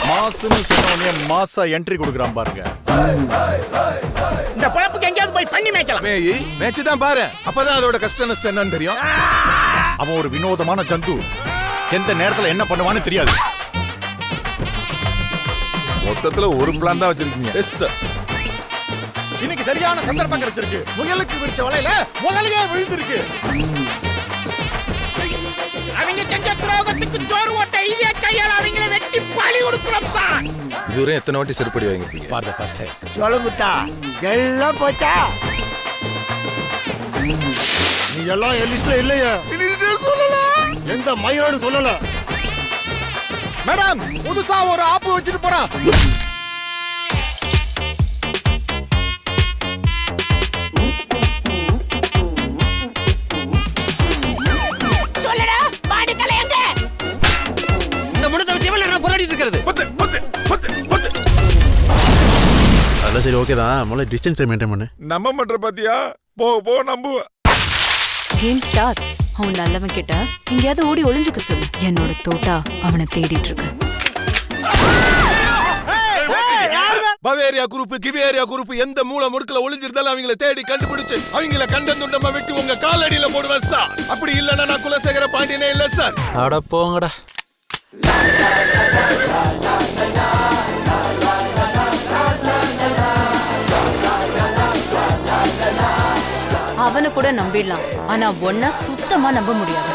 மாசுன்னு சொன்னவனே மாசா என்ட்ரி கொடுக்குறான் பாருங்க. இந்த பழப்புக்கு எங்கேயாவது போய் பண்ணி மேய்க்கலாம். மேய்ச்சுதான் பாரு, அப்பதான் அதோட கஷ்ட நஷ்டம் என்னன்னு தெரியும். அவன் ஒரு வினோதமான ஜந்து, எந்த நேரத்துல என்ன பண்ணுவான்னு தெரியாது. மொத்தத்துல ஒரு பிளான் தான் வச்சிருக்கீங்க. Yes sir. இன்னைக்கு சரியான சந்தர்ப்பம் கிடைச்சிருக்கு. முயலுக்கு விரிச்ச வலையில முதலையே விழுந்திருக்கு. அவங்க செஞ்ச துரோகத்துக்கு சோறு ஓட்ட இதே கையால அவங்களை வெட்டி பழி கொடுக்கிறோம் சார். இதுவரை எத்தனை வாட்டி செருப்படி வாங்கிருப்பீங்க? பாரு ஃபர்ஸ்ட் டைம். சொல்லுங்கத்தா, எல்லாம் போச்சா? நீ எல்லாம் என் லிஸ்ட்ல இல்லையா? எந்த மயிரோடு சொல்லல. மேடம், புதுசா ஒரு ஆப்பு வச்சிட்டு போறான். சொல்லடா, பாடிக்கல எங்க? இந்த முடத்த விஷயமா நான் போராடிட்டு இருக்கிறது. அதெல்லாம் சரி, ஓகே தான். முதல்ல டிஸ்டன்ஸை மெயின்டைன் பண்ணு. நம்ப மாட்டேற பாத்தியா? போ நம்புவ. Game starts. அவன் நல்லவன் கிட்ட எங்கேயாவது ஓடி ஒளிஞ்சுக்க சொல்லு. என்னோட தோட்டா அவனை தேடிட்டு இருக்கு. பவேரியா குரூப், கிவேரியா குரூப் எந்த மூல முடுக்கல ஒளிஞ்சிருந்தாலும் அவங்கள தேடி கண்டுபிடிச்சு அவங்கள கண்டந்துண்டமா வெட்டி உங்க காலடியில போடுவேன் சார். அப்படி இல்லன்னா நான் குலசேகர பாண்டியனே இல்ல சார். அட போங்கடா. அவனை கூட நம்பிடலாம், ஆனா ஒன்னா சுத்தமா நம்ப முடியாது.